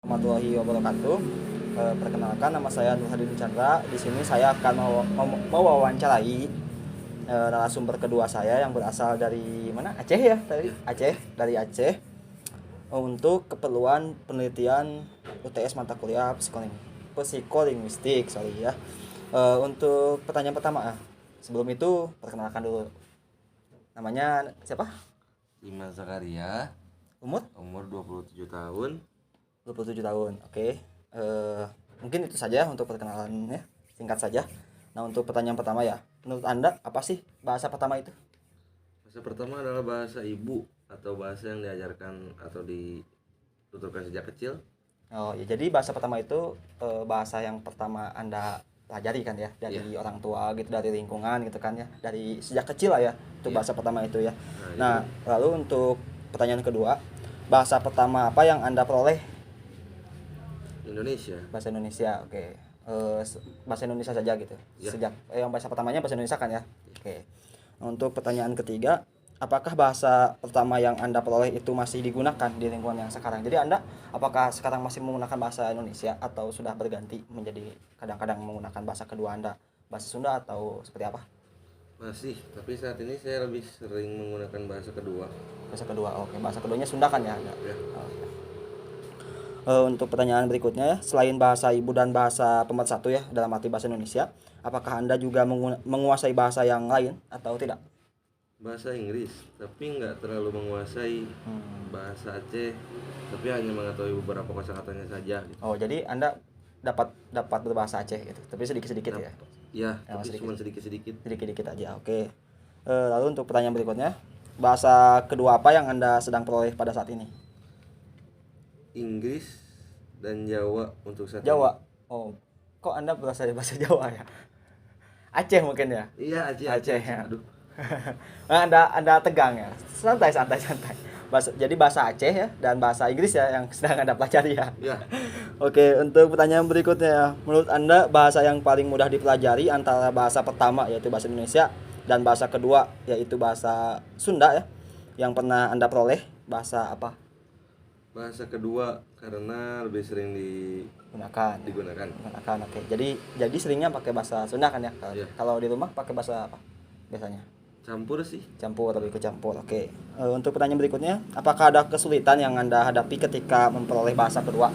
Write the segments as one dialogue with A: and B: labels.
A: Warahmatullahi wabarakatuh. Perkenalkan, nama saya Nur Hadin Chandra. Di sini saya akan mewawancarai narasumber kedua saya yang berasal dari mana? Aceh ya, dari Aceh. Untuk keperluan penelitian UTS mata kuliah psikolinguistik, ya. Untuk pertanyaan pertama, sebelum itu perkenalkan dulu. Namanya siapa?
B: Iman Zakaria, umur 27 tahun.
A: 27 tahun. Oke. Mungkin itu saja untuk perkenalannya, singkat saja. Nah, untuk pertanyaan pertama ya, menurut Anda apa sih bahasa pertama itu?
B: Bahasa pertama adalah bahasa ibu atau bahasa yang diajarkan atau dituturkan sejak kecil.
A: Oh ya, jadi bahasa pertama itu bahasa yang pertama Anda pelajari kan ya, dari orang tua gitu, dari lingkungan gitu kan ya, dari sejak kecil lah ya, itu bahasa pertama itu ya. Nah, lalu untuk pertanyaan kedua, bahasa pertama apa yang Anda peroleh?
B: Indonesia.
A: Bahasa Indonesia, oke. Bahasa Indonesia saja gitu. Sejak yang bahasa pertamanya bahasa Indonesia kan ya. Oke. Untuk pertanyaan ketiga, apakah bahasa pertama yang Anda peroleh itu masih digunakan di lingkungan yang sekarang? Jadi Anda apakah sekarang masih menggunakan bahasa Indonesia atau sudah berganti menjadi kadang-kadang menggunakan bahasa kedua Anda, bahasa Sunda atau seperti apa?
B: Masih, tapi saat ini saya lebih sering menggunakan bahasa kedua.
A: Bahasa kedua, oke. Bahasa keduanya Sunda kan ya?
B: Ya.
A: Untuk pertanyaan berikutnya ya, selain bahasa ibu dan bahasa pemersatu ya dalam arti bahasa Indonesia, apakah Anda juga menguasai bahasa yang lain atau tidak?
B: Bahasa Inggris, tapi nggak terlalu menguasai. Bahasa Aceh, tapi hanya mengetahui beberapa kosakatanya saja gitu.
A: Oh, jadi Anda dapat berbahasa Aceh gitu, tapi sedikit-sedikit ya?
B: Ya, tapi cuma sedikit-sedikit.
A: Sedikit-sedikit aja, oke. Lalu untuk pertanyaan berikutnya, bahasa kedua apa yang Anda sedang peroleh pada saat ini?
B: Inggris dan Jawa untuk saat
A: Jawa.
B: ini.
A: Oh, kok Anda berasal dari bahasa Jawa ya? Aceh mungkin ya?
B: Iya, Aceh.
A: Ya.
B: Aduh.
A: Anda tegang ya. Santai. Jadi bahasa Aceh ya dan bahasa Inggris ya yang sedang Anda pelajari ya.
B: Ya.
A: Oke, untuk pertanyaan berikutnya, menurut Anda bahasa yang paling mudah dipelajari antara bahasa pertama yaitu bahasa Indonesia dan bahasa kedua yaitu bahasa Sunda ya, yang pernah Anda peroleh, bahasa apa?
B: Bahasa kedua karena lebih sering digunakan.
A: Oke. Jadi seringnya pakai bahasa Sunda kan ya? Kalau di rumah pakai bahasa apa biasanya? Lebih ke campur. Oke. Untuk pertanyaan berikutnya, apakah ada kesulitan yang Anda hadapi ketika memperoleh bahasa kedua?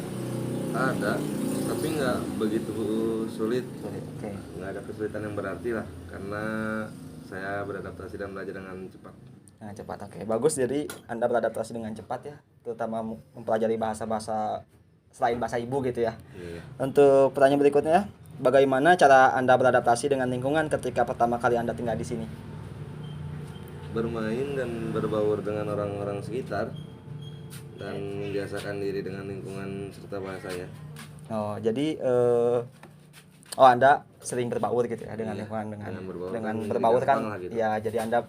B: Ada, tapi nggak begitu sulit.
A: Oke.
B: Nggak ada kesulitan yang berarti lah, karena saya beradaptasi dan belajar dengan cepat.
A: Dengan cepat, oke. Bagus, jadi Anda beradaptasi dengan cepat ya, terutama mempelajari bahasa-bahasa selain bahasa ibu gitu ya. Untuk pertanyaan berikutnya, bagaimana cara Anda beradaptasi dengan lingkungan ketika pertama kali Anda tinggal di sini?
B: Bermain dan berbaur dengan orang-orang sekitar dan membiasakan diri dengan lingkungan serta bahasanya.
A: Oh, jadi Anda sering berbaur gitu ya dengan lingkungan, dengan berbaur kan gitu. Ya, jadi Anda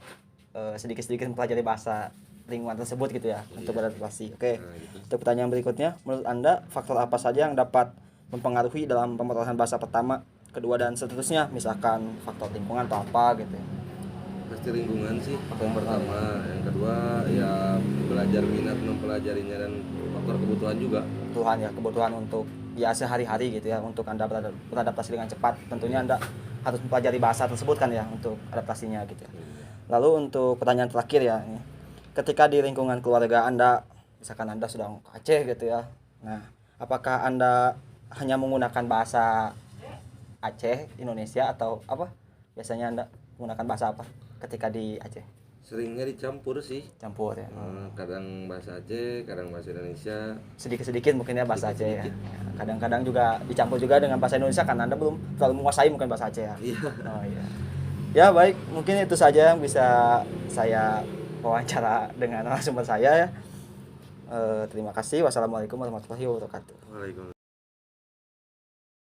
A: sedikit-sedikit mempelajari bahasa lingkungan tersebut gitu ya, untuk beradaptasi. Oke.
B: Gitu.
A: Untuk pertanyaan berikutnya, menurut Anda faktor apa saja yang dapat mempengaruhi dalam pemerolehan bahasa pertama, kedua dan seterusnya, misalkan faktor lingkungan atau apa gitu ya?
B: Pasti lingkungan sih yang pertama, yang kedua ya belajar minat mempelajarinya dan faktor kebutuhan juga.
A: Kebutuhan untuk ya sehari-hari gitu ya, untuk Anda beradaptasi dengan cepat. Tentunya Anda harus mempelajari bahasa tersebut kan ya, untuk adaptasinya gitu ya. Lalu untuk pertanyaan terakhir ya, ketika di lingkungan keluarga Anda, misalkan Anda sudah ke Aceh gitu ya, nah apakah Anda hanya menggunakan bahasa Aceh, Indonesia, atau apa? Biasanya Anda menggunakan bahasa apa ketika di Aceh?
B: Seringnya dicampur sih.
A: Campur ya.
B: Kadang bahasa Aceh, kadang bahasa Indonesia.
A: Sedikit-sedikit mungkin ya bahasa Aceh ya. Kadang-kadang juga dicampur juga dengan bahasa Indonesia karena Anda belum terlalu menguasai mungkin bahasa Aceh ya. Oh iya. Ya baik, mungkin itu saja yang bisa saya wawancara dengan narasumber saya ya. Terima kasih. Wassalamualaikum warahmatullahi wabarakatuh.
B: Waalaikumsalam.